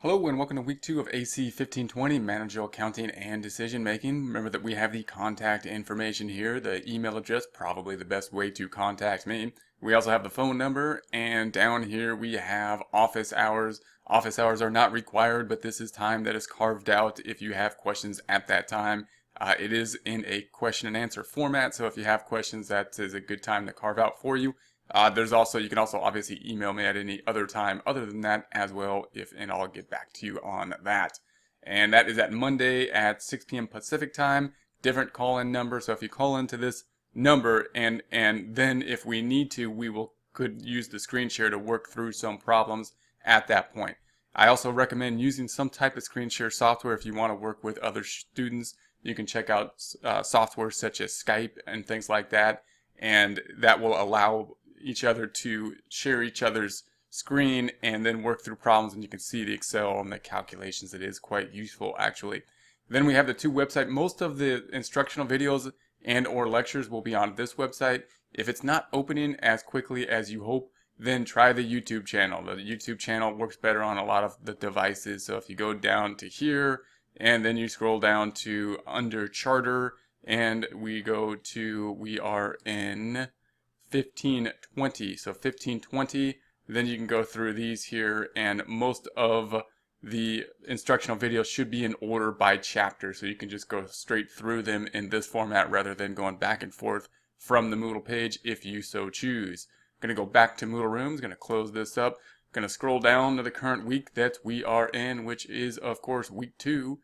Hello and welcome to week 2 of AC1520, Managerial Accounting and Decision Making. Remember that we have the contact information here, the email address, probably the best way to contact me. We also have the phone number, and down here we have office hours. Office hours are not required, but this is time that is carved out if you have questions at that time. It is in a question and answer format, so if you have questions, that is a good time to carve out for you. You can also obviously email me at any other time other than that as well, and I'll get back to you on that. And that is at Monday at 6 p.m. Pacific time, different call-in number. So if you call into this number and then if we need to, could use the screen share to work through some problems at that point. I also recommend using some type of screen share software if you want to work with other students. You can check out software such as Skype and things like that, and that will allow each other to share each other's screen and then work through problems, and you can see the Excel and the calculations. It is quite useful actually. Then we have the two websites. Most of the instructional videos and or lectures will be on this website. If it's not opening as quickly as you hope, then try the YouTube channel. The YouTube channel works better on a lot of the devices. So if you go down to here and then you scroll down to under charter and we are in 1520. So 1520, then you can go through these here, and most of the instructional videos should be in order by chapter, so you can just go straight through them in this format rather than going back and forth from the Moodle page if you so choose. I'm going to go back to Moodle Rooms, going to close this up, going to scroll down to the current week that we are in, which is of course week 2.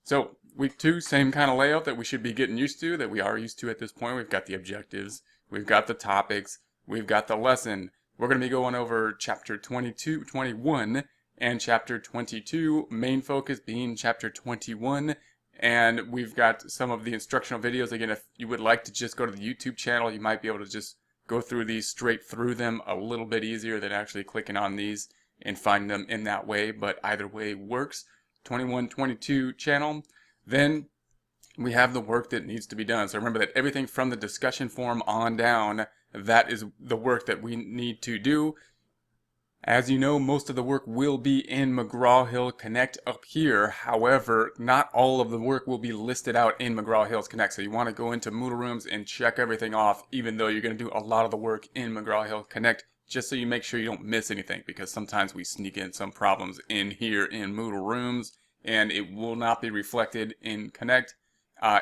So week 2, same kind of layout that we should be getting used to, that we are used to at this point. We've got the objectives, we've got the topics, we've got the lesson. We're going to be going over chapter 21, and chapter 22, main focus being chapter 21. And we've got some of the instructional videos. Again, if you would like to just go to the YouTube channel, you might be able to just go through these straight through them a little bit easier than actually clicking on these and find them in that way. But either way works. 21, 22 channel. Then we have the work that needs to be done. So remember that everything from the discussion forum on down, that is the work that we need to do. As you know, most of the work will be in McGraw-Hill Connect up here. However, not all of the work will be listed out in McGraw-Hill Connect. So you want to go into Moodle Rooms and check everything off, even though you're going to do a lot of the work in McGraw-Hill Connect, just so you make sure you don't miss anything, because sometimes we sneak in some problems in here in Moodle Rooms, and it will not be reflected in Connect.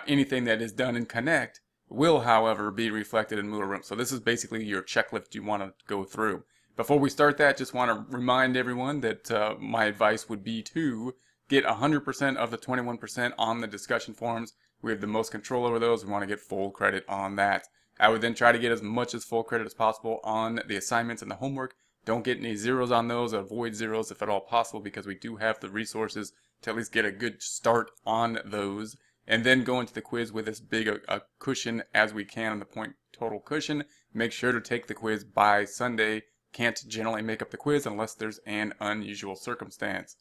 Anything that is done in Connect will, however, be reflected in Moodle Rooms. So this is basically your checklist you want to go through. Before we start that, just want to remind everyone that my advice would be to get 100% of the 21% on the discussion forums. We have the most control over those. We want to get full credit on that. I would then try to get as much as full credit as possible on the assignments and the homework. Don't get any zeros on those. Avoid zeros if at all possible, because we do have the resources to at least get a good start on those. And then go into the quiz with as big a cushion as we can on the point total cushion. Make sure to take the quiz by Sunday. Can't generally make up the quiz unless there's an unusual circumstance.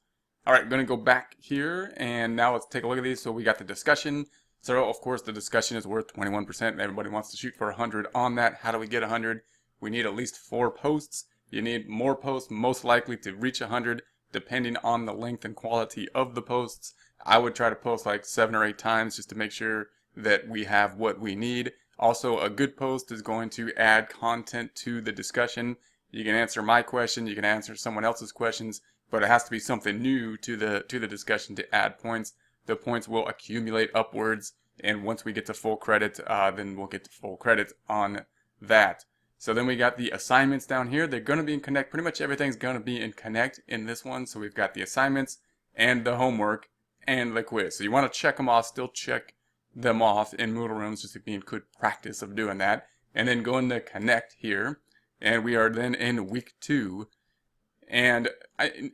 Alright, going to go back here, and now let's take a look at these. So we got the discussion. So of course the discussion is worth 21%. Everybody wants to shoot for 100 on that. How do we get 100? We need at least 4 posts. You need more posts, most likely to reach 100, depending on the length and quality of the posts. I would try to post like 7 or 8 times just to make sure that we have what we need. Also, a good post is going to add content to the discussion. You can answer my question, you can answer someone else's questions, but it has to be something new to the discussion to add points. The points will accumulate upwards, and once we get to full credit, then we'll get to full credit on that. So then we got the assignments down here. They're going to be in Connect. Pretty much everything's going to be in Connect in this one. So we've got the assignments and the homework and the quiz. So you want to check them off, still check them off in Moodle Rooms, just to be in good practice of doing that. And then go into Connect here. And we are then in week 2. And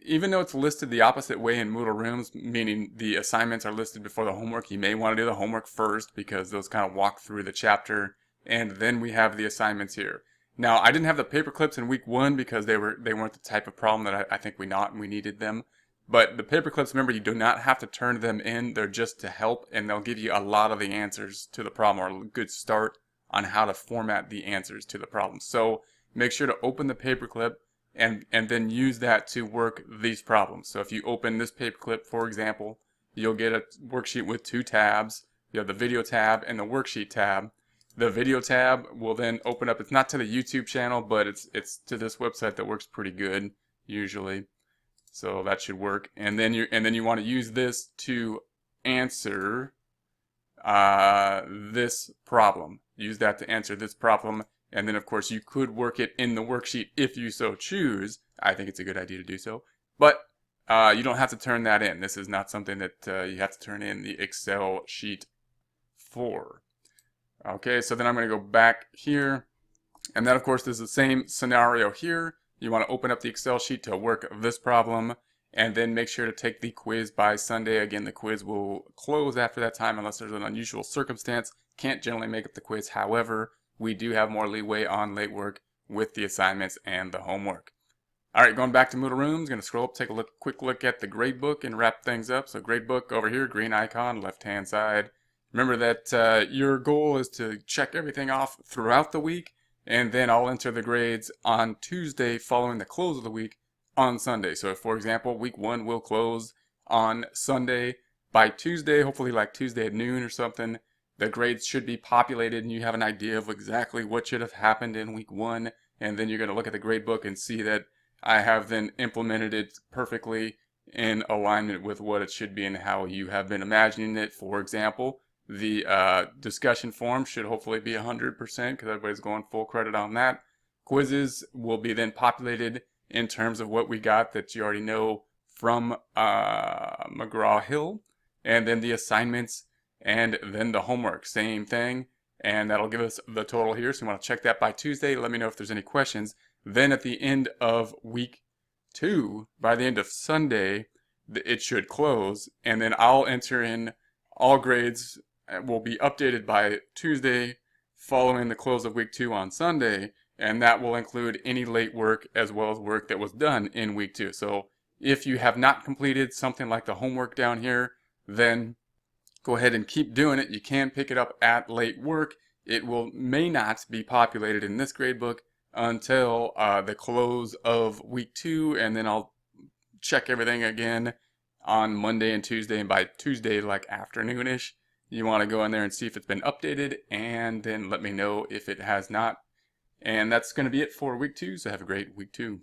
even though it's listed the opposite way in Moodle Rooms, meaning the assignments are listed before the homework, you may want to do the homework first, because those kind of walk through the chapter. And then we have the assignments here. Now, I didn't have the paper clips in week 1 because they weren't the type of problem that I think we needed them. But the paper clips, remember, you do not have to turn them in. They're just to help, and they'll give you a lot of the answers to the problem, or a good start on how to format the answers to the problem. So make sure to open the paperclip, and then use that to work these problems. So if you open this paperclip, for example, you'll get a worksheet with 2 tabs. You have the video tab and the worksheet tab. The video tab will then open up, it's not to the YouTube channel, but it's to this website that works pretty good usually. So that should work. And then you want to use this to answer this problem. Use that to answer this problem. And then of course you could work it in the worksheet if you so choose. I think it's a good idea to do so. But you don't have to turn that in. This is not something that you have to turn in the Excel sheet for. Okay, so then I'm going to go back here. And then of course there's the same scenario here. You want to open up the Excel sheet to work this problem, and then make sure to take the quiz by Sunday. Again, the quiz will close after that time unless there's an unusual circumstance. Can't generally make up the quiz. However, we do have more leeway on late work with the assignments and the homework. All right, going back to Moodle Rooms, going to scroll up, take a quick look at the Gradebook and wrap things up. So Gradebook over here, green icon, left-hand side. Remember that your goal is to check everything off throughout the week, and then I'll enter the grades on Tuesday following the close of the week on Sunday. So if, for example, week 1 will close on Sunday, by Tuesday, hopefully like Tuesday at noon or something, the grades should be populated and you have an idea of exactly what should have happened in week 1. And then you're going to look at the gradebook and see that I have then implemented it perfectly in alignment with what it should be and how you have been imagining it. For example, the discussion form should hopefully be 100% because everybody's going full credit on that. Quizzes will be then populated in terms of what we got that you already know from McGraw-Hill. And then the assignments and then the homework, same thing. And that'll give us the total here. So you want to check that by Tuesday. Let me know if there's any questions. Then at the end of week 2, by the end of Sunday, it should close. And then I'll enter in all grades will be updated by Tuesday following the close of week 2 on Sunday, and that will include any late work as well as work that was done in week 2. So if you have not completed something like the homework down here, then go ahead and keep doing it. You can pick it up at late work. It may not be populated in this gradebook until the close of week 2, and then I'll check everything again on Monday and Tuesday, and by Tuesday, like afternoonish, you want to go in there and see if it's been updated, and then let me know if it has not. And that's going to be it for week 2, so have a great week 2.